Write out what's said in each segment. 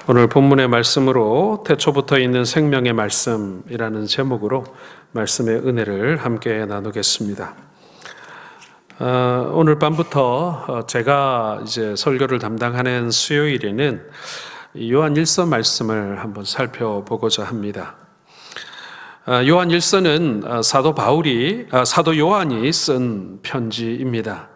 오늘 본문의 말씀으로 태초부터 있는 생명의 말씀이라는 제목으로 말씀의 은혜를 함께 나누겠습니다. 오늘 밤부터 제가 이제 설교를 담당하는 수요일에는 요한일서 말씀을 한번 살펴보고자 합니다. 요한일서는 사도 요한이 쓴 편지입니다.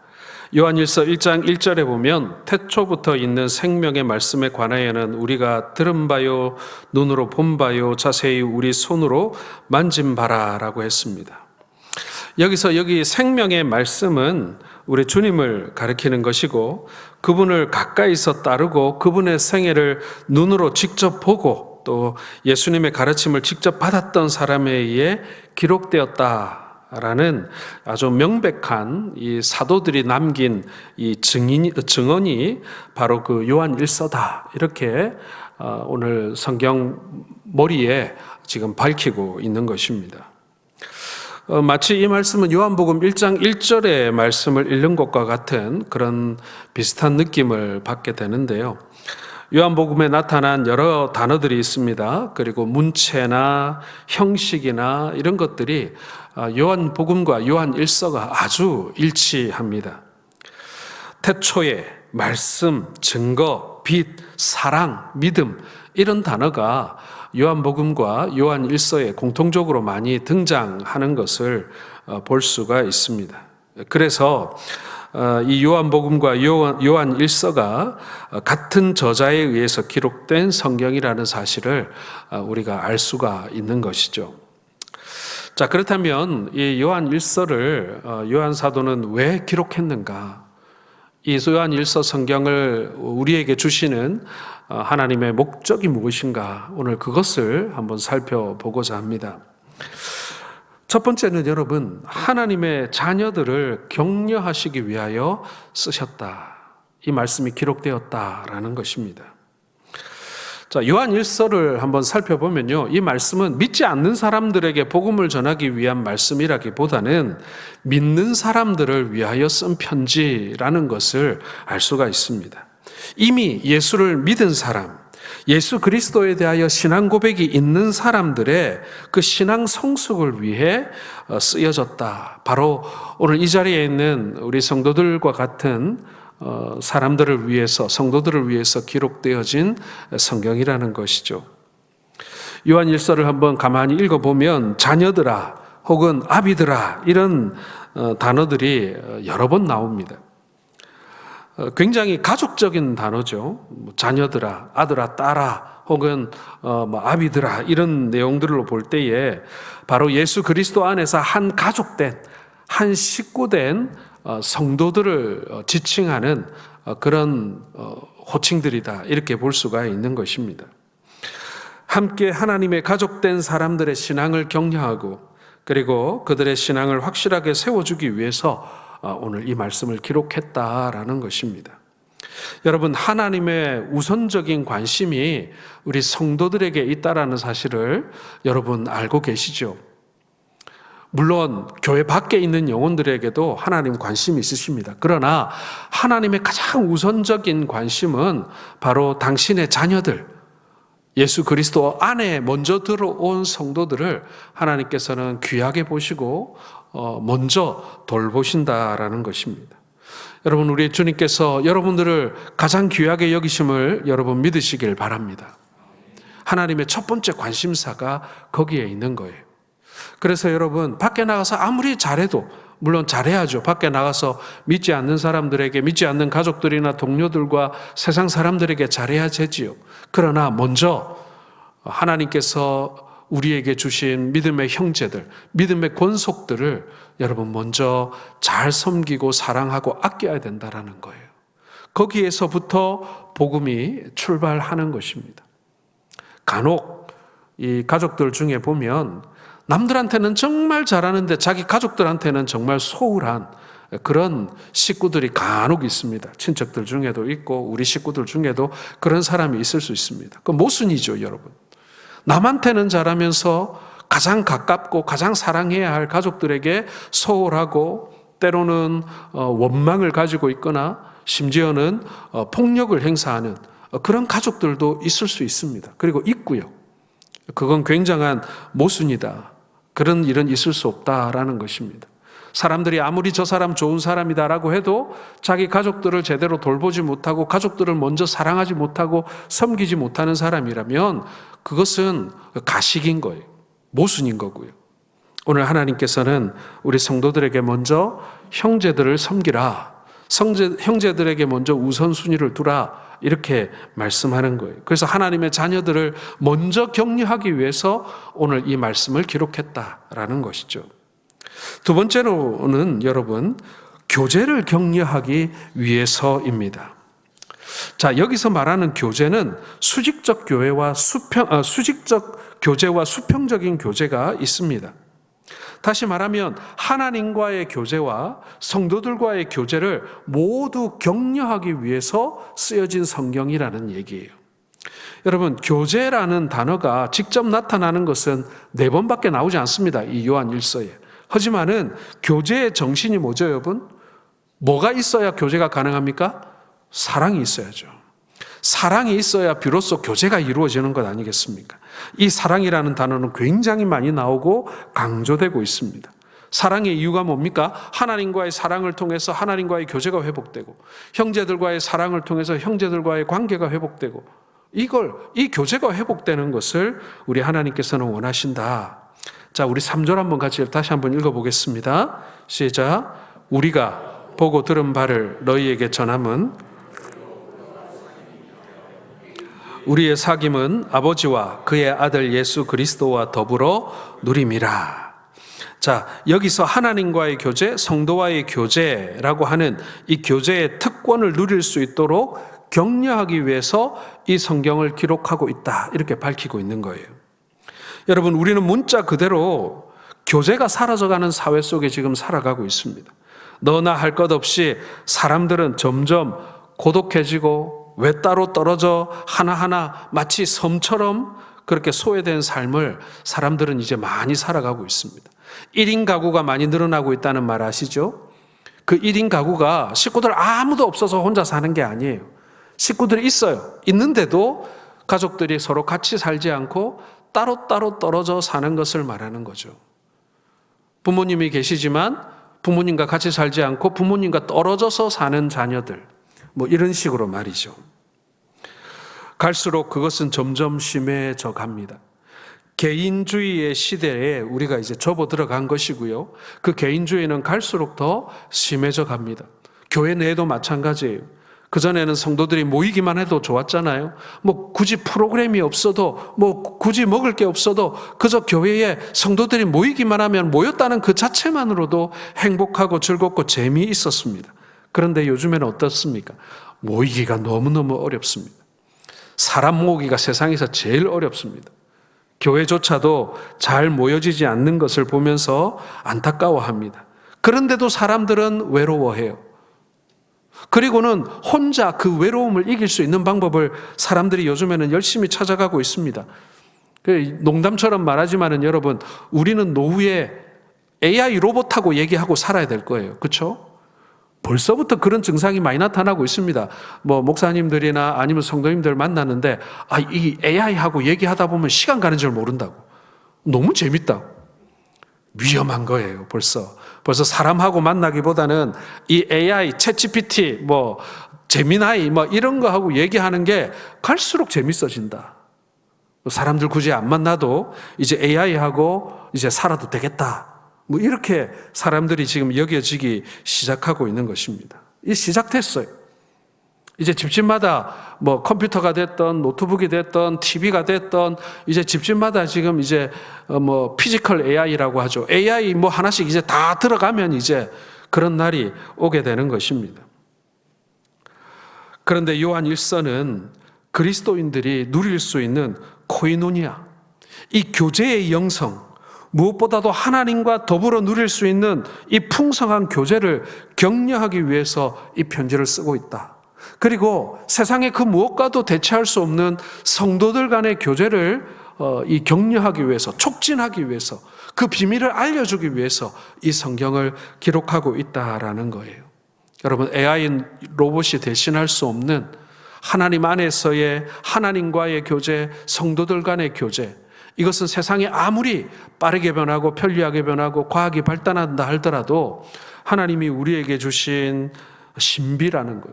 요한일서 1장 1절에 보면 태초부터 있는 생명의 말씀에 관하여는 우리가 들은 바요 눈으로 본 바요 자세히 우리 손으로 만진 바라라고 했습니다. 여기 생명의 말씀은 우리 주님을 가리키는 것이고 그분을 가까이서 따르고 그분의 생애를 눈으로 직접 보고 또 예수님의 가르침을 직접 받았던 사람에 의해 기록되었다라는 아주 명백한 이 사도들이 남긴 이 증언이 바로 그 요한일서다. 이렇게 오늘 성경 머리에 지금 밝히고 있는 것입니다. 마치 이 말씀은 요한복음 1장 1절의 말씀을 읽는 것과 같은 그런 비슷한 느낌을 받게 되는데요. 요한복음에 나타난 여러 단어들이 있습니다. 그리고 문체나 형식이나 이런 것들이 요한복음과 요한일서가 아주 일치합니다. 태초에 말씀, 증거, 빛, 사랑, 믿음 이런 단어가 요한복음과 요한일서에 공통적으로 많이 등장하는 것을 볼 수가 있습니다. 그래서 이 요한복음과 요한일서가 같은 저자에 의해서 기록된 성경이라는 사실을 우리가 알 수가 있는 것이죠. 자, 그렇다면 이 요한일서를 요한 사도는 왜 기록했는가? 이 요한일서 성경을 우리에게 주시는 하나님의 목적이 무엇인가? 오늘 그것을 한번 살펴보고자 합니다. 첫 번째는 여러분, 하나님의 자녀들을 격려하시기 위하여 쓰셨다. 이 말씀이 기록되었다라는 것입니다. 자, 요한일서를 한번 살펴보면요. 이 말씀은 믿지 않는 사람들에게 복음을 전하기 위한 말씀이라기보다는 믿는 사람들을 위하여 쓴 편지라는 것을 알 수가 있습니다. 이미 예수를 믿은 사람, 예수 그리스도에 대하여 신앙 고백이 있는 사람들의 그 신앙 성숙을 위해 쓰여졌다. 바로 오늘 이 자리에 있는 우리 성도들과 같은 사람들을 위해서, 성도들을 위해서 기록되어진 성경이라는 것이죠. 요한일서를 한번 가만히 읽어보면 자녀들아 혹은 아비들아 이런 단어들이 여러 번 나옵니다. 굉장히 가족적인 단어죠. 자녀들아, 아들아, 딸아, 혹은 아비들아 이런 내용들로 볼 때에 바로 예수 그리스도 안에서 한 가족된, 한 식구된 성도들을 지칭하는 그런 호칭들이다. 이렇게 볼 수가 있는 것입니다. 함께 하나님의 가족된 사람들의 신앙을 격려하고 그리고 그들의 신앙을 확실하게 세워주기 위해서 오늘 이 말씀을 기록했다라는 것입니다. 여러분, 하나님의 우선적인 관심이 우리 성도들에게 있다라는 사실을 여러분 알고 계시죠? 물론 교회 밖에 있는 영혼들에게도 하나님 관심이 있으십니다. 그러나 하나님의 가장 우선적인 관심은 바로 당신의 자녀들, 예수 그리스도 안에 먼저 들어온 성도들을 하나님께서는 귀하게 보시고 먼저 돌보신다라는 것입니다. 여러분, 우리 주님께서 여러분들을 가장 귀하게 여기심을 여러분 믿으시길 바랍니다. 하나님의 첫 번째 관심사가 거기에 있는 거예요. 그래서 여러분, 밖에 나가서 아무리 잘해도, 물론 잘해야죠. 밖에 나가서 믿지 않는 사람들에게, 믿지 않는 가족들이나 동료들과 세상 사람들에게 잘해야 되지요. 그러나 먼저 하나님께서 우리에게 주신 믿음의 형제들, 믿음의 권속들을 여러분 먼저 잘 섬기고 사랑하고 아껴야 된다는 거예요. 거기에서부터 복음이 출발하는 것입니다. 간혹 이 가족들 중에 보면 남들한테는 정말 잘하는데 자기 가족들한테는 정말 소홀한 그런 식구들이 간혹 있습니다. 친척들 중에도 있고 우리 식구들 중에도 그런 사람이 있을 수 있습니다. 그 모순이죠, 여러분. 남한테는 잘하면서 가장 가깝고 가장 사랑해야 할 가족들에게 소홀하고 때로는 원망을 가지고 있거나 심지어는 폭력을 행사하는 그런 가족들도 있을 수 있습니다. 그리고 있고요. 그건 굉장한 모순이다. 그런 일은 있을 수 없다라는 것입니다. 사람들이 아무리 저 사람 좋은 사람이다라고 해도 자기 가족들을 제대로 돌보지 못하고 가족들을 먼저 사랑하지 못하고 섬기지 못하는 사람이라면 그것은 가식인 거예요. 모순인 거고요. 오늘 하나님께서는 우리 성도들에게 먼저 형제들을 섬기라. 형제들에게 먼저 우선순위를 두라. 이렇게 말씀하는 거예요. 그래서 하나님의 자녀들을 먼저 격려하기 위해서 오늘 이 말씀을 기록했다라는 것이죠. 두 번째로는 여러분, 교제를 격려하기 위해서입니다. 자, 여기서 말하는 교제는 수직적 교제와 수평적인 교제가 있습니다. 다시 말하면 하나님과의 교제와 성도들과의 교제를 모두 격려하기 위해서 쓰여진 성경이라는 얘기예요. 여러분, 교제라는 단어가 직접 나타나는 것은 4번밖에 나오지 않습니다. 이 요한 1서에. 하지만은 교제의 정신이 뭐죠, 여러분? 뭐가 있어야 교제가 가능합니까? 사랑이 있어야죠. 사랑이 있어야 비로소 교제가 이루어지는 것 아니겠습니까? 이 사랑이라는 단어는 굉장히 많이 나오고 강조되고 있습니다. 사랑의 이유가 뭡니까? 하나님과의 사랑을 통해서 하나님과의 교제가 회복되고, 형제들과의 사랑을 통해서 형제들과의 관계가 회복되고, 이 교제가 회복되는 것을 우리 하나님께서는 원하신다. 자, 우리 3절 한번 같이 다시 한번 읽어보겠습니다. 시작. 우리가 보고 들은 바를 너희에게 전함은 우리의 사귐은 아버지와 그의 아들 예수 그리스도와 더불어 누림이라. 자, 여기서 하나님과의 교제, 성도와의 교제라고 하는 이 교제의 특권을 누릴 수 있도록 격려하기 위해서 이 성경을 기록하고 있다. 이렇게 밝히고 있는 거예요. 여러분, 우리는 문자 그대로 교제가 사라져가는 사회 속에 지금 살아가고 있습니다. 너나 할 것 없이 사람들은 점점 고독해지고 외따로 떨어져 하나하나 마치 섬처럼 그렇게 소외된 삶을 사람들은 이제 많이 살아가고 있습니다. 1인 가구가 많이 늘어나고 있다는 말 아시죠? 그 1인 가구가 식구들 아무도 없어서 혼자 사는 게 아니에요. 식구들이 있어요. 있는데도 가족들이 서로 같이 살지 않고 따로따로 떨어져 사는 것을 말하는 거죠. 부모님이 계시지만 부모님과 같이 살지 않고 부모님과 떨어져서 사는 자녀들, 이런 식으로 말이죠. 갈수록 그것은 점점 심해져 갑니다. 개인주의의 시대에 우리가 이제 접어 들어간 것이고요. 그 개인주의는 갈수록 더 심해져 갑니다. 교회 내에도 마찬가지예요. 그전에는 성도들이 모이기만 해도 좋았잖아요. 굳이 프로그램이 없어도, 굳이 먹을 게 없어도 그저 교회에 성도들이 모이기만 하면 모였다는 그 자체만으로도 행복하고 즐겁고 재미있었습니다. 그런데 요즘에는 어떻습니까? 모이기가 너무너무 어렵습니다. 사람 모으기가 세상에서 제일 어렵습니다. 교회조차도 잘 모여지지 않는 것을 보면서 안타까워합니다. 그런데도 사람들은 외로워해요. 그리고는 혼자 그 외로움을 이길 수 있는 방법을 사람들이 요즘에는 열심히 찾아가고 있습니다. 농담처럼 말하지만은 여러분, 우리는 노후에 AI 로봇하고 얘기하고 살아야 될 거예요. 그렇죠? 벌써부터 그런 증상이 많이 나타나고 있습니다. 목사님들이나 아니면 성도님들 만나는데 이 AI하고 얘기하다 보면 시간 가는 줄 모른다고. 너무 재밌다고. 위험한 거예요. 벌써 사람하고 만나기보다는 이 AI, 챗GPT, 제미나이 이런 거하고 얘기하는 게 갈수록 재밌어진다. 사람들 굳이 안 만나도 이제 AI하고 이제 살아도 되겠다. 이렇게 사람들이 지금 여겨지기 시작하고 있는 것입니다. 시작됐어요. 이제 집집마다 컴퓨터가 됐던 노트북이 됐던 TV가 됐던 이제 집집마다 지금 이제 피지컬 AI라고 하죠. AI 하나씩 이제 다 들어가면 이제 그런 날이 오게 되는 것입니다. 그런데 요한 1서는 그리스도인들이 누릴 수 있는 코이노니아, 이 교제의 영성, 무엇보다도 하나님과 더불어 누릴 수 있는 이 풍성한 교제를 격려하기 위해서 이 편지를 쓰고 있다. 그리고 세상의 그 무엇과도 대체할 수 없는 성도들 간의 교제를 이 격려하기 위해서, 촉진하기 위해서, 그 비밀을 알려주기 위해서 이 성경을 기록하고 있다라는 거예요. 여러분, AI 로봇이 대신할 수 없는 하나님 안에서의 하나님과의 교제, 성도들 간의 교제, 이것은 세상이 아무리 빠르게 변하고 편리하게 변하고 과학이 발달한다 하더라도 하나님이 우리에게 주신 신비라는 것,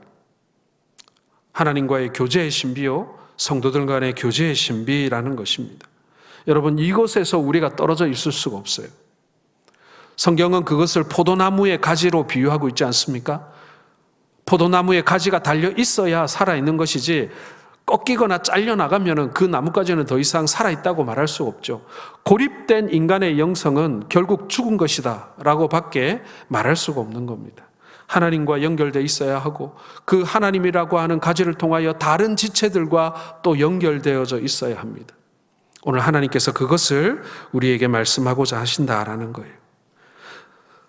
하나님과의 교제의 신비요, 성도들 간의 교제의 신비라는 것입니다. 여러분, 이곳에서 우리가 떨어져 있을 수가 없어요. 성경은 그것을 포도나무의 가지로 비유하고 있지 않습니까? 포도나무의 가지가 달려 있어야 살아있는 것이지 꺾이거나 잘려나가면 그 나뭇가지는 더 이상 살아있다고 말할 수 없죠. 고립된 인간의 영성은 결국 죽은 것이다 라고 밖에 말할 수가 없는 겁니다. 하나님과 연결되어 있어야 하고 그 하나님이라고 하는 가지를 통하여 다른 지체들과 또 연결되어져 있어야 합니다. 오늘 하나님께서 그것을 우리에게 말씀하고자 하신다라는 거예요.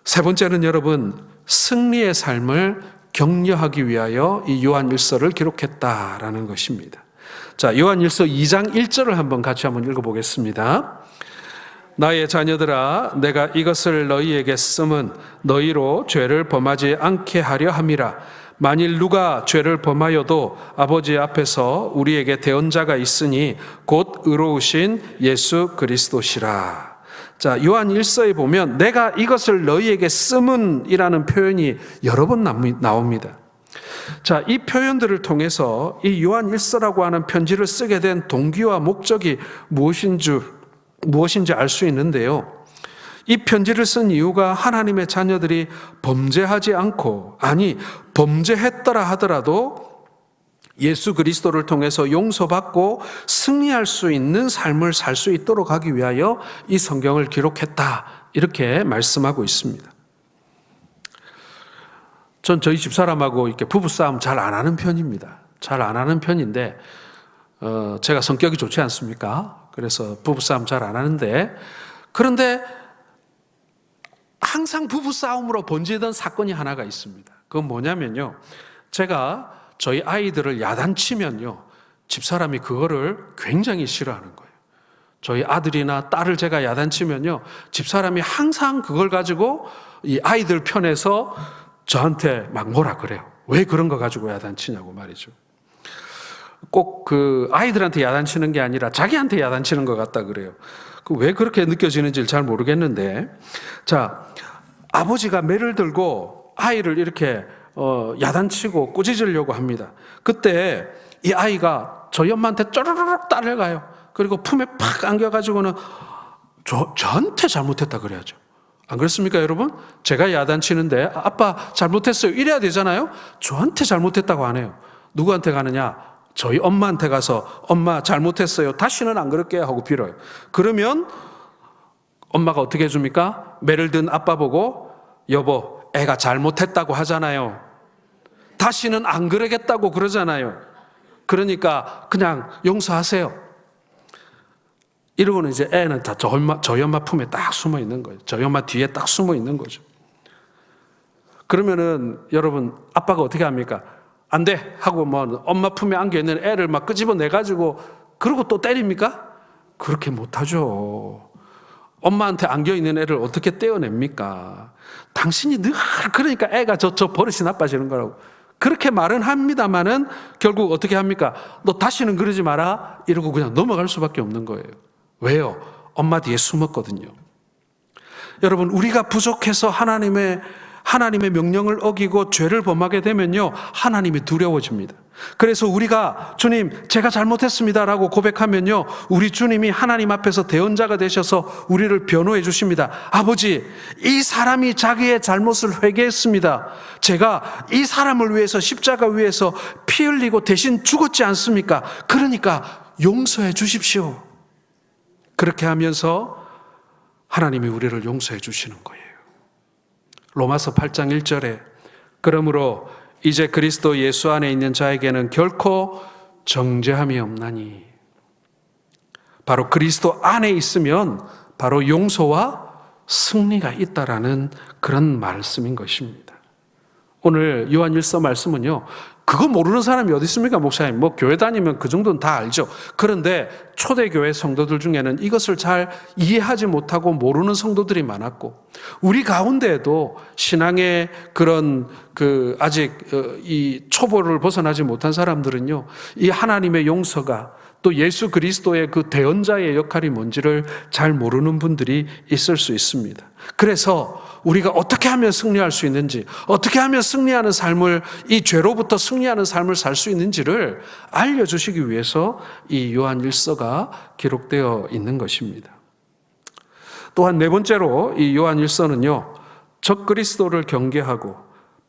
세 번째는 여러분, 승리의 삶을 격려하기 위하여 이 요한일서를 기록했다라는 것입니다. 자, 요한일서 2장 1절을 한번 같이 한번 읽어보겠습니다. 나의 자녀들아, 내가 이것을 너희에게 쓰면 너희로 죄를 범하지 않게 하려 함이라. 만일 누가 죄를 범하여도 아버지 앞에서 우리에게 대언자가 있으니 곧 의로우신 예수 그리스도시라. 자, 요한 1서에 보면 내가 이것을 너희에게 쓰면 이라는 표현이 여러 번 나옵니다. 자, 이 표현들을 통해서 이 요한 1서라고 하는 편지를 쓰게 된 동기와 목적이 무엇인지 알 수 있는데요. 이 편지를 쓴 이유가 하나님의 자녀들이 범죄하지 않고, 아니 범죄했더라 하더라도 예수 그리스도를 통해서 용서받고 승리할 수 있는 삶을 살 수 있도록 하기 위하여 이 성경을 기록했다, 이렇게 말씀하고 있습니다. 전 저희 집사람하고 이렇게 부부싸움 잘 안 하는 편입니다. 잘 안 하는 편인데 제가 성격이 좋지 않습니까? 그래서 부부싸움 잘 안 하는데, 그런데 항상 부부싸움으로 번지던 사건이 하나가 있습니다. 그건 뭐냐면요, 제가 저희 아이들을 야단치면요, 집사람이 그거를 굉장히 싫어하는 거예요. 저희 아들이나 딸을 제가 야단치면요, 집사람이 항상 그걸 가지고 이 아이들 편에서 저한테 막 뭐라 그래요. 왜 그런 거 가지고 야단치냐고 말이죠. 꼭 그 아이들한테 야단치는 게 아니라 자기한테 야단치는 것 같다 그래요. 왜 그렇게 느껴지는지 잘 모르겠는데, 자, 아버지가 매를 들고 아이를 이렇게 야단치고 꾸짖으려고 합니다. 그때 이 아이가 저희 엄마한테 쪼르륵 따라가요. 그리고 품에 팍 안겨가지고는 저한테 잘못했다 그래야죠. 안 그렇습니까, 여러분? 제가 야단치는데 아빠 잘못했어요 이래야 되잖아요. 저한테 잘못했다고 안 해요. 누구한테 가느냐? 저희 엄마한테 가서 엄마 잘못했어요, 다시는 안 그럴게요 하고 빌어요. 그러면 엄마가 어떻게 해줍니까? 매를 든 아빠 보고 여보, 애가 잘못했다고 하잖아요. 다시는 안 그러겠다고 그러잖아요. 그러니까 그냥 용서하세요. 이러고는 이제 애는 다 저희 엄마 품에 딱 숨어 있는 거예요. 저희 엄마 뒤에 딱 숨어 있는 거죠. 그러면은 여러분, 아빠가 어떻게 합니까? 안 돼! 하고 뭐 엄마 품에 안겨 있는 애를 막 끄집어내가지고 그러고 또 때립니까? 그렇게 못하죠. 엄마한테 안겨 있는 애를 어떻게 떼어냅니까? 당신이 늘 그러니까 애가 저 버릇이 나빠지는 거라고. 그렇게 말은 합니다만은 결국 어떻게 합니까? 너 다시는 그러지 마라 이러고 그냥 넘어갈 수밖에 없는 거예요. 왜요? 엄마 뒤에 숨었거든요. 여러분, 우리가 부족해서 하나님의 명령을 어기고 죄를 범하게 되면요, 하나님이 두려워집니다. 그래서 우리가 주님, 제가 잘못했습니다라고 고백하면요, 우리 주님이 하나님 앞에서 대언자가 되셔서 우리를 변호해 주십니다. 아버지, 이 사람이 자기의 잘못을 회개했습니다. 제가 이 사람을 위해서 십자가 위에서 피 흘리고 대신 죽었지 않습니까? 그러니까 용서해 주십시오. 그렇게 하면서 하나님이 우리를 용서해 주시는 거예요. 로마서 8장 1절에 그러므로 이제 그리스도 예수 안에 있는 자에게는 결코 정죄함이 없나니, 바로 그리스도 안에 있으면 바로 용서와 승리가 있다라는 그런 말씀인 것입니다. 오늘 요한 1서 말씀은요, 그거 모르는 사람이 어디 있습니까, 목사님? 뭐 교회 다니면 그 정도는 다 알죠. 그런데 초대교회 성도들 중에는 이것을 잘 이해하지 못하고 모르는 성도들이 많았고, 우리 가운데에도 신앙의 그런 아직 이 초보를 벗어나지 못한 사람들은요, 이 하나님의 용서가 또 예수 그리스도의 그 대언자의 역할이 뭔지를 잘 모르는 분들이 있을 수 있습니다. 그래서 우리가 어떻게 하면 승리할 수 있는지, 어떻게 하면 승리하는 삶을, 이 죄로부터 승리하는 삶을 살 수 있는지를 알려주시기 위해서 이 요한 1서가 기록되어 있는 것입니다. 또한 네 번째로 이 요한 1서는요, 적그리스도를 경계하고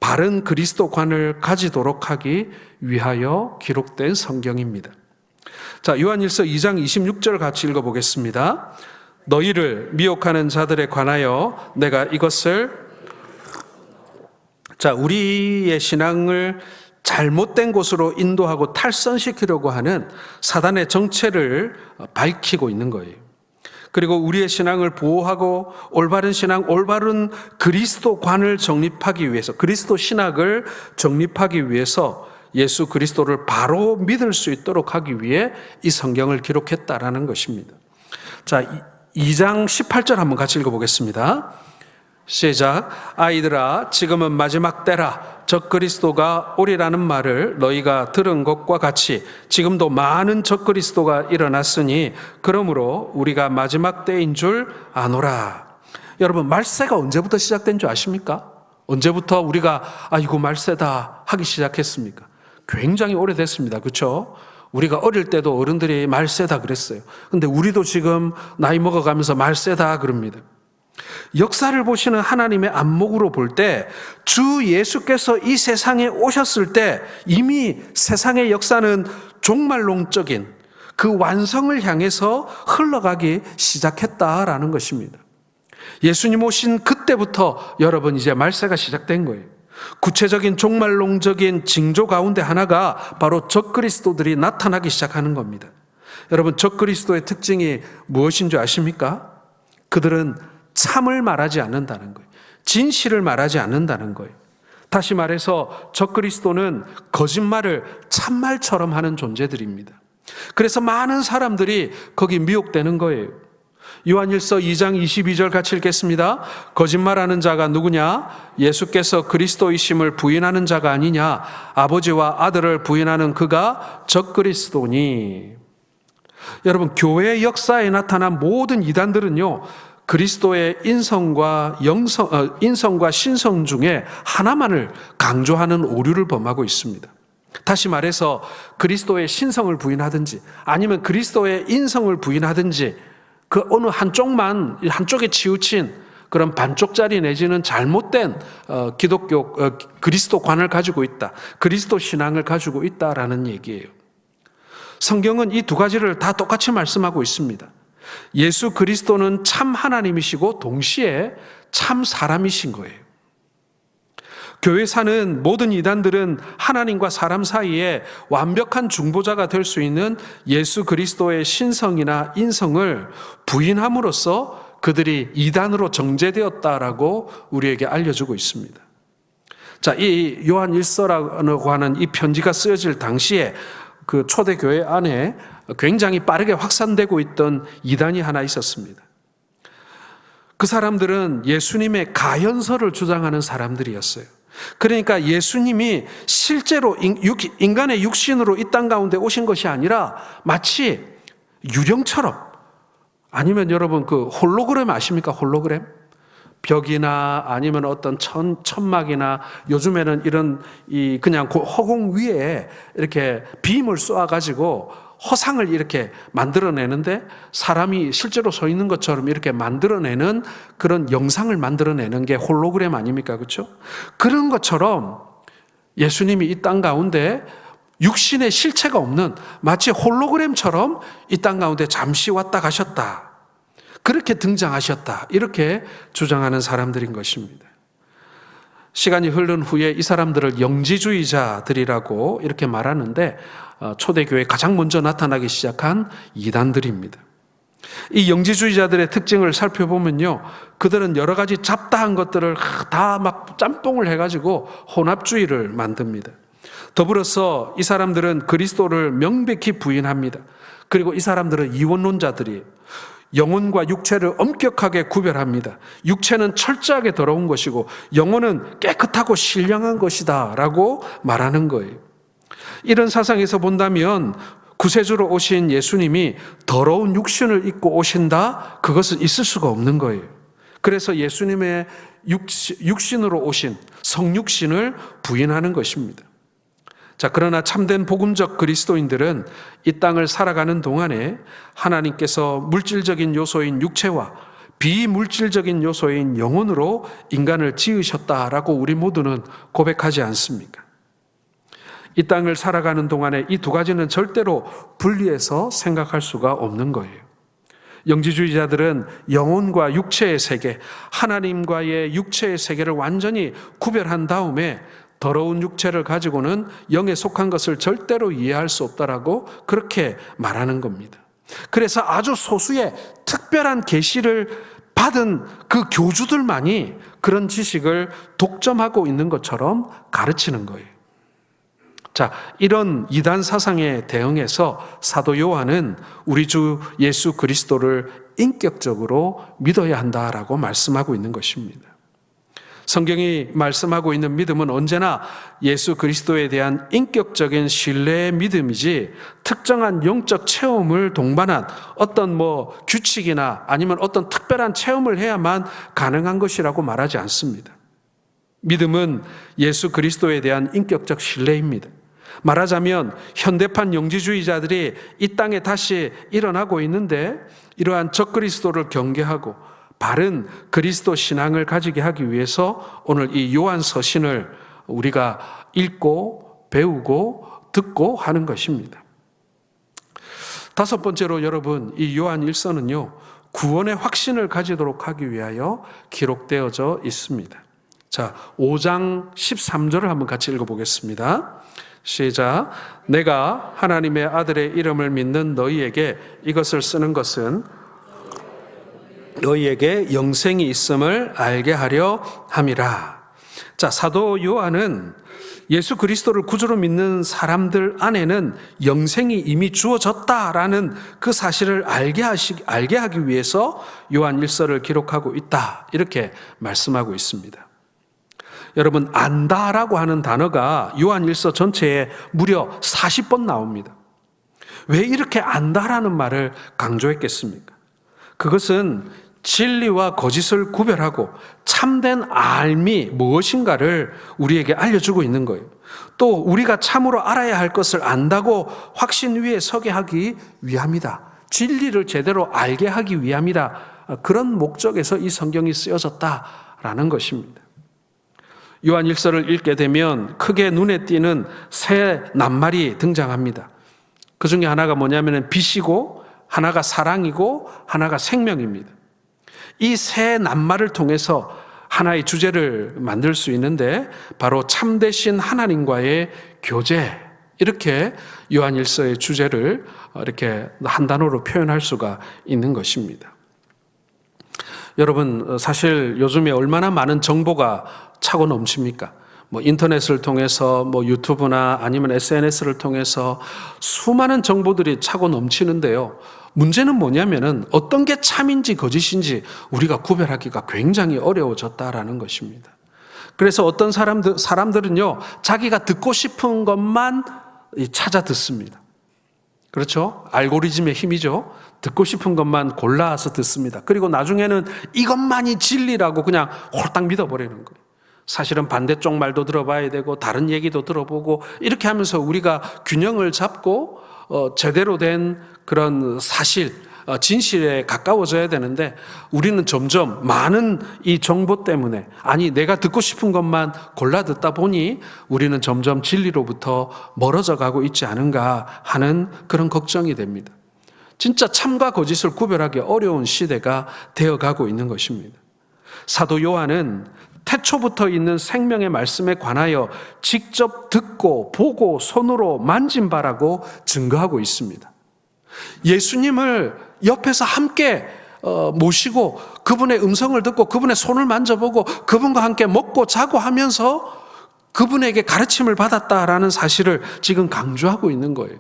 바른 그리스도관을 가지도록 하기 위하여 기록된 성경입니다. 자, 요한일서 2장 26절 같이 읽어보겠습니다. 너희를 미혹하는 자들에 관하여 내가 이것을, 자, 우리의 신앙을 잘못된 곳으로 인도하고 탈선시키려고 하는 사단의 정체를 밝히고 있는 거예요. 그리고 우리의 신앙을 보호하고 올바른 신앙, 올바른 그리스도관을 정립하기 위해서, 그리스도 신학을 정립하기 위해서 예수 그리스도를 바로 믿을 수 있도록 하기 위해 이 성경을 기록했다라는 것입니다. 자, 2장 18절 한번 같이 읽어보겠습니다. 시작. 아이들아, 지금은 마지막 때라. 적그리스도가 오리라는 말을 너희가 들은 것과 같이 지금도 많은 적그리스도가 일어났으니 그러므로 우리가 마지막 때인 줄 아노라. 여러분, 말세가 언제부터 시작된 줄 아십니까? 언제부터 우리가 이거 말세다 하기 시작했습니까? 굉장히 오래됐습니다. 그렇죠? 우리가 어릴 때도 어른들이 말세다 그랬어요. 근데 우리도 지금 나이 먹어가면서 말세다 그럽니다. 역사를 보시는 하나님의 안목으로 볼 때 주 예수께서 이 세상에 오셨을 때 이미 세상의 역사는 종말론적인 그 완성을 향해서 흘러가기 시작했다라는 것입니다. 예수님 오신 그때부터 여러분 이제 말세가 시작된 거예요. 구체적인 종말론적인 징조 가운데 하나가 바로 적그리스도들이 나타나기 시작하는 겁니다. 여러분, 적그리스도의 특징이 무엇인 줄 아십니까? 그들은 참을 말하지 않는다는 거예요. 진실을 말하지 않는다는 거예요. 다시 말해서 적그리스도는 거짓말을 참말처럼 하는 존재들입니다. 그래서 많은 사람들이 거기 미혹되는 거예요. 요한일서 2장 22절 같이 읽겠습니다. 거짓말하는 자가 누구냐? 예수께서 그리스도이심을 부인하는 자가 아니냐? 아버지와 아들을 부인하는 그가 적그리스도니. 여러분, 교회 역사에 나타난 모든 이단들은요, 그리스도의 인성과 신성 중에 하나만을 강조하는 오류를 범하고 있습니다. 다시 말해서 그리스도의 신성을 부인하든지 아니면 그리스도의 인성을 부인하든지 그 어느 한쪽에 치우친 그런 반쪽짜리 내지는 잘못된 기독교 그리스도관을 가지고 있다. 그리스도 신앙을 가지고 있다라는 얘기예요. 성경은 이 두 가지를 다 똑같이 말씀하고 있습니다. 예수 그리스도는 참 하나님이시고 동시에 참 사람이신 거예요. 교회 사는 모든 이단들은 하나님과 사람 사이에 완벽한 중보자가 될 수 있는 예수 그리스도의 신성이나 인성을 부인함으로써 그들이 이단으로 정죄되었다라고 우리에게 알려주고 있습니다. 자, 이 요한 1서라고 하는 이 편지가 쓰여질 당시에 그 초대교회 안에 굉장히 빠르게 확산되고 있던 이단이 하나 있었습니다. 그 사람들은 예수님의 가현설을 주장하는 사람들이었어요. 그러니까 예수님이 실제로 인간의 육신으로 이 땅 가운데 오신 것이 아니라 마치 유령처럼, 아니면 여러분 그 홀로그램 아십니까? 홀로그램? 벽이나 아니면 어떤 천막이나 요즘에는 이런 그냥 허공 위에 이렇게 빔을 쏘아가지고 허상을 이렇게 만들어내는데 사람이 실제로 서 있는 것처럼 이렇게 만들어내는 그런 영상을 만들어내는 게 홀로그램 아닙니까? 그렇죠? 그런 것처럼 예수님이 이 땅 가운데 육신의 실체가 없는 마치 홀로그램처럼 이 땅 가운데 잠시 왔다 가셨다. 그렇게 등장하셨다. 이렇게 주장하는 사람들인 것입니다. 시간이 흐른 후에 이 사람들을 영지주의자들이라고 이렇게 말하는데 초대교회에 가장 먼저 나타나기 시작한 이단들입니다. 이 영지주의자들의 특징을 살펴보면요, 그들은 여러 가지 잡다한 것들을 다 막 짬뽕을 해가지고 혼합주의를 만듭니다. 더불어서 이 사람들은 그리스도를 명백히 부인합니다. 그리고 이 사람들은 이원론자들이에요. 영혼과 육체를 엄격하게 구별합니다. 육체는 철저하게 더러운 것이고 영혼은 깨끗하고 신령한 것이다 라고 말하는 거예요. 이런 사상에서 본다면 구세주로 오신 예수님이 더러운 육신을 입고 오신다? 그것은 있을 수가 없는 거예요. 그래서 예수님의 육신으로 오신 성육신을 부인하는 것입니다. 자, 그러나 참된 복음적 그리스도인들은 이 땅을 살아가는 동안에 하나님께서 물질적인 요소인 육체와 비물질적인 요소인 영혼으로 인간을 지으셨다라고 우리 모두는 고백하지 않습니까? 이 땅을 살아가는 동안에 이 두 가지는 절대로 분리해서 생각할 수가 없는 거예요. 영지주의자들은 영혼과 육체의 세계, 하나님과의 육체의 세계를 완전히 구별한 다음에 더러운 육체를 가지고는 영에 속한 것을 절대로 이해할 수 없다라고 그렇게 말하는 겁니다. 그래서 아주 소수의 특별한 계시를 받은 그 교주들만이 그런 지식을 독점하고 있는 것처럼 가르치는 거예요. 자, 이런 이단 사상에 대응해서 사도 요한은 우리 주 예수 그리스도를 인격적으로 믿어야 한다라고 말씀하고 있는 것입니다. 성경이 말씀하고 있는 믿음은 언제나 예수 그리스도에 대한 인격적인 신뢰의 믿음이지 특정한 영적 체험을 동반한 어떤 규칙이나 아니면 어떤 특별한 체험을 해야만 가능한 것이라고 말하지 않습니다. 믿음은 예수 그리스도에 대한 인격적 신뢰입니다. 말하자면 현대판 영지주의자들이 이 땅에 다시 일어나고 있는데 이러한 적그리스도를 경계하고 바른 그리스도 신앙을 가지게 하기 위해서 오늘 이 요한 서신을 우리가 읽고 배우고 듣고 하는 것입니다. 다섯 번째로 여러분, 이 요한 1서는요, 구원의 확신을 가지도록 하기 위하여 기록되어져 있습니다. 자, 5장 13절을 한번 같이 읽어보겠습니다. 시작. 내가 하나님의 아들의 이름을 믿는 너희에게 이것을 쓰는 것은 너희에게 영생이 있음을 알게 하려 함이라. 자, 사도 요한은 예수 그리스도를 구주로 믿는 사람들 안에는 영생이 이미 주어졌다라는 그 사실을 알게 하기 위해서 요한 1서를 기록하고 있다, 이렇게 말씀하고 있습니다. 여러분, 안다라고 하는 단어가 요한 1서 전체에 무려 40번 나옵니다. 왜 이렇게 안다라는 말을 강조했겠습니까? 그것은 진리와 거짓을 구별하고 참된 알미 무엇인가를 우리에게 알려주고 있는 거예요. 또 우리가 참으로 알아야 할 것을 안다고 확신 위에 서게 하기 위함이다. 진리를 제대로 알게 하기 위함이다. 그런 목적에서 이 성경이 쓰여졌다라는 것입니다. 요한 1서를 읽게 되면 크게 눈에 띄는 세 낱말이 등장합니다. 그 중에 하나가 뭐냐면 빛이고, 하나가 사랑이고, 하나가 생명입니다. 이 세 낱말을 통해서 하나의 주제를 만들 수 있는데 바로 참되신 하나님과의 교제, 이렇게 요한 1서의 주제를 이렇게 한 단어로 표현할 수가 있는 것입니다. 여러분, 사실 요즘에 얼마나 많은 정보가 차고 넘칩니까? 인터넷을 통해서 유튜브나 아니면 SNS를 통해서 수많은 정보들이 차고 넘치는데요. 문제는 뭐냐면은 어떤 게 참인지 거짓인지 우리가 구별하기가 굉장히 어려워졌다라는 것입니다. 그래서 어떤 사람들은요, 자기가 듣고 싶은 것만 찾아 듣습니다. 그렇죠? 알고리즘의 힘이죠. 듣고 싶은 것만 골라서 듣습니다. 그리고 나중에는 이것만이 진리라고 그냥 홀딱 믿어버리는 거예요. 사실은 반대쪽 말도 들어봐야 되고 다른 얘기도 들어보고 이렇게 하면서 우리가 균형을 잡고 제대로 된 그런 사실, 진실에 가까워져야 되는데 우리는 점점 많은 이 정보 때문에, 아니 내가 듣고 싶은 것만 골라 듣다 보니 우리는 점점 진리로부터 멀어져 가고 있지 않은가 하는 그런 걱정이 됩니다. 진짜 참과 거짓을 구별하기 어려운 시대가 되어가고 있는 것입니다. 사도 요한은 태초부터 있는 생명의 말씀에 관하여 직접 듣고 보고 손으로 만진 바라고 증거하고 있습니다. 예수님을 옆에서 함께 모시고 그분의 음성을 듣고 그분의 손을 만져보고 그분과 함께 먹고 자고 하면서 그분에게 가르침을 받았다라는 사실을 지금 강조하고 있는 거예요.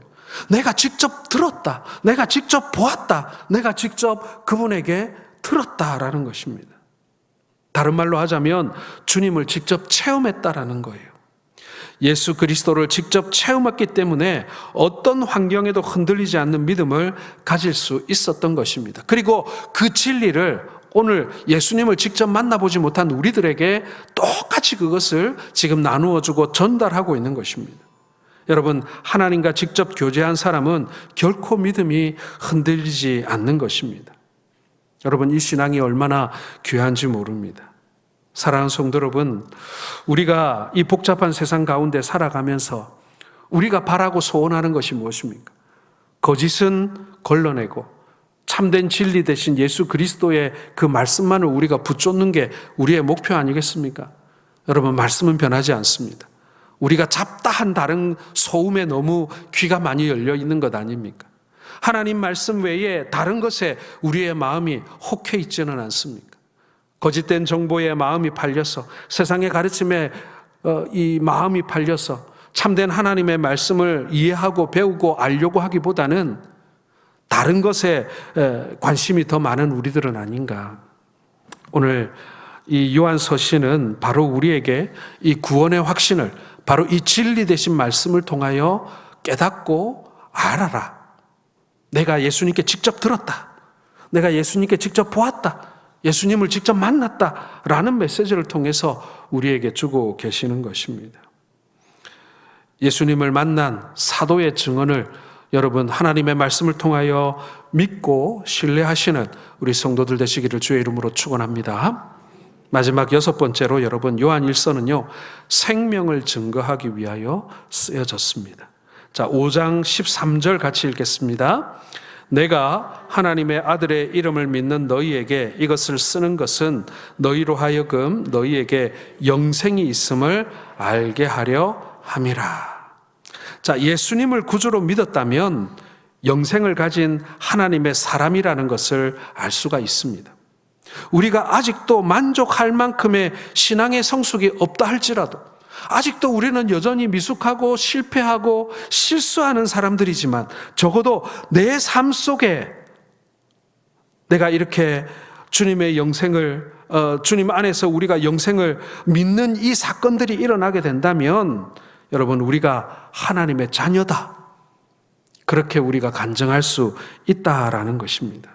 내가 직접 들었다. 내가 직접 보았다. 내가 직접 그분에게 들었다라는 것입니다. 다른 말로 하자면 주님을 직접 체험했다라는 거예요. 예수 그리스도를 직접 체험했기 때문에 어떤 환경에도 흔들리지 않는 믿음을 가질 수 있었던 것입니다. 그리고 그 진리를 오늘 예수님을 직접 만나보지 못한 우리들에게 똑같이 그것을 지금 나누어주고 전달하고 있는 것입니다. 여러분, 하나님과 직접 교제한 사람은 결코 믿음이 흔들리지 않는 것입니다. 여러분, 이 신앙이 얼마나 귀한지 모릅니다. 사랑하는 성도 여러분, 우리가 이 복잡한 세상 가운데 살아가면서 우리가 바라고 소원하는 것이 무엇입니까? 거짓은 걸러내고 참된 진리 대신 예수 그리스도의 그 말씀만을 우리가 붙잡는 게 우리의 목표 아니겠습니까? 여러분, 말씀은 변하지 않습니다. 우리가 잡다한 다른 소음에 너무 귀가 많이 열려 있는 것 아닙니까? 하나님 말씀 외에 다른 것에 우리의 마음이 혹해 있지는 않습니까? 거짓된 정보에 마음이 팔려서, 세상의 가르침에 이 마음이 팔려서 참된 하나님의 말씀을 이해하고 배우고 알려고 하기보다는 다른 것에 관심이 더 많은 우리들은 아닌가. 오늘 이 요한서 시는 바로 우리에게 이 구원의 확신을 바로 이 진리 되신 말씀을 통하여 깨닫고 알아라. 내가 예수님께 직접 들었다. 내가 예수님께 직접 보았다. 예수님을 직접 만났다라는 메시지를 통해서 우리에게 주고 계시는 것입니다. 예수님을 만난 사도의 증언을 여러분 하나님의 말씀을 통하여 믿고 신뢰하시는 우리 성도들 되시기를 주의 이름으로 축원합니다. 마지막 6번째로 여러분 요한 1서는요 생명을 증거하기 위하여 쓰여졌습니다. 자, 5장 13절 같이 읽겠습니다. 내가 하나님의 아들의 이름을 믿는 너희에게 이것을 쓰는 것은 너희로 하여금 너희에게 영생이 있음을 알게 하려 함이라. 자, 예수님을 구주로 믿었다면 영생을 가진 하나님의 사람이라는 것을 알 수가 있습니다. 우리가 아직도 만족할 만큼의 신앙의 성숙이 없다 할지라도 아직도 우리는 여전히 미숙하고 실패하고 실수하는 사람들이지만 적어도 내 삶 속에 내가 이렇게 주님의 영생을 주님 안에서 우리가 영생을 믿는 이 사건들이 일어나게 된다면 여러분 우리가 하나님의 자녀다. 그렇게 우리가 간증할 수 있다라는 것입니다.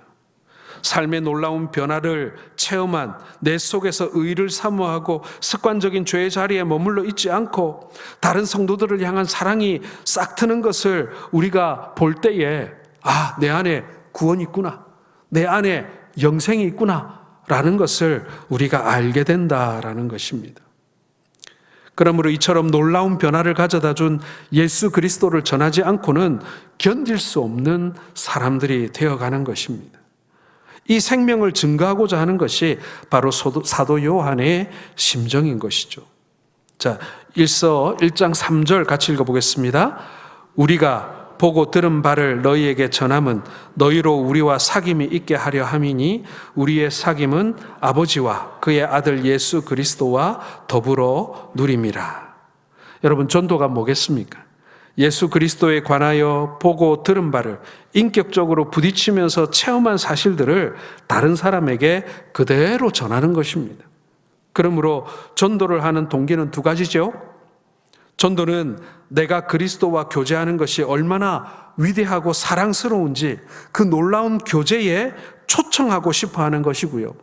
삶의 놀라운 변화를 체험한 내 속에서 의를 사모하고 습관적인 죄의 자리에 머물러 있지 않고 다른 성도들을 향한 사랑이 싹 트는 것을 우리가 볼 때에 아, 내 안에 구원이 있구나. 내 안에 영생이 있구나. 라는 것을 우리가 알게 된다라는 것입니다. 그러므로 이처럼 놀라운 변화를 가져다 준 예수 그리스도를 전하지 않고는 견딜 수 없는 사람들이 되어가는 것입니다. 이 생명을 증거하고자 하는 것이 바로 사도 요한의 심정인 것이죠. 자, 1서 1장 3절 같이 읽어보겠습니다. 우리가 보고 들은 바를 너희에게 전함은 너희로 우리와 사귐이 있게 하려 함이니 우리의 사귐은 아버지와 그의 아들 예수 그리스도와 더불어 누림이라. 여러분, 전도가 뭐겠습니까? 예수 그리스도에 관하여 보고 들은 바를 인격적으로 부딪히면서 체험한 사실들을 다른 사람에게 그대로 전하는 것입니다. 그러므로 전도를 하는 동기는 두 가지죠. 전도는 내가 그리스도와 교제하는 것이 얼마나 위대하고 사랑스러운지 그 놀라운 교제에 초청하고 싶어 하는 것이고요.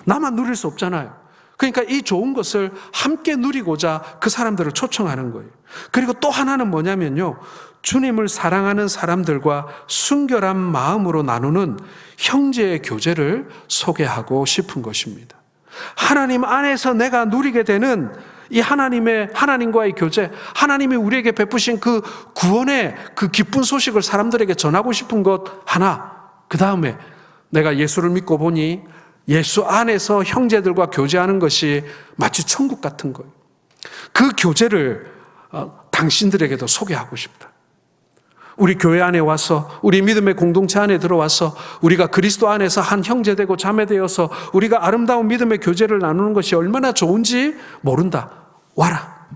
나만 누릴 수 없잖아요. 그러니까 이 좋은 것을 함께 누리고자 그 사람들을 초청하는 거예요. 그리고 또 하나는 뭐냐면요. 주님을 사랑하는 사람들과 순결한 마음으로 나누는 형제의 교제를 소개하고 싶은 것입니다. 하나님 안에서 내가 누리게 되는 이 하나님과의 교제, 하나님이 우리에게 베푸신 그 구원의 그 기쁜 소식을 사람들에게 전하고 싶은 것 하나, 그 다음에 내가 예수를 믿고 보니 예수 안에서 형제들과 교제하는 것이 마치 천국 같은 거예요. 그 교제를 당신들에게도 소개하고 싶다. 우리 교회 안에 와서 우리 믿음의 공동체 안에 들어와서 우리가 그리스도 안에서 한 형제되고 자매되어서 우리가 아름다운 믿음의 교제를 나누는 것이 얼마나 좋은지 모른다. 와라.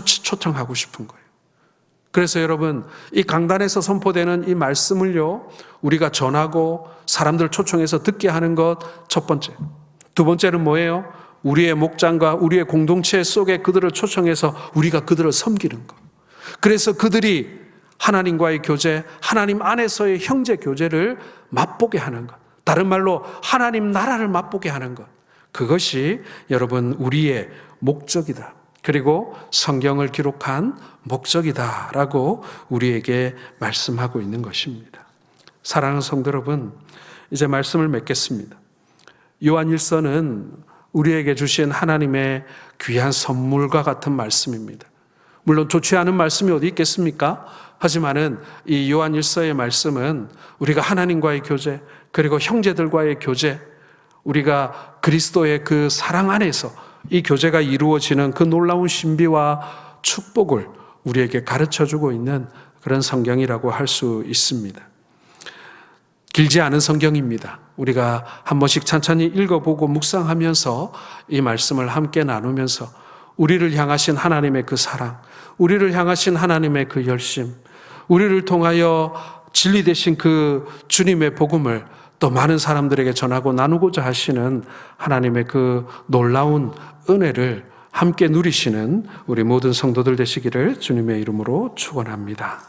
초청하고 싶은 거예요. 그래서 여러분, 이 강단에서 선포되는 이 말씀을요, 우리가 전하고 사람들 초청해서 듣게 하는 것 첫 번째. 두 번째는 뭐예요? 우리의 목장과 우리의 공동체 속에 그들을 초청해서 우리가 그들을 섬기는 것. 그래서 그들이 하나님과의 교제, 하나님 안에서의 형제 교제를 맛보게 하는 것. 다른 말로 하나님 나라를 맛보게 하는 것. 그것이 여러분 우리의 목적이다. 그리고 성경을 기록한 목적이다라고 우리에게 말씀하고 있는 것입니다. 사랑하는 성도 여러분, 이제 말씀을 맺겠습니다. 요한일서는 우리에게 주신 하나님의 귀한 선물과 같은 말씀입니다. 물론 좋지 않은 말씀이 어디 있겠습니까? 하지만은 이 요한일서의 말씀은 우리가 하나님과의 교제, 그리고 형제들과의 교제, 우리가 그리스도의 그 사랑 안에서 이 교제가 이루어지는 그 놀라운 신비와 축복을 우리에게 가르쳐주고 있는 그런 성경이라고 할 수 있습니다. 길지 않은 성경입니다. 우리가 한 번씩 천천히 읽어보고 묵상하면서 이 말씀을 함께 나누면서 우리를 향하신 하나님의 그 사랑, 우리를 향하신 하나님의 그 열심, 우리를 통하여 진리 되신 그 주님의 복음을 또 많은 사람들에게 전하고 나누고자 하시는 하나님의 그 놀라운 은혜를 함께 누리시는 우리 모든 성도들 되시기를 주님의 이름으로 축원합니다.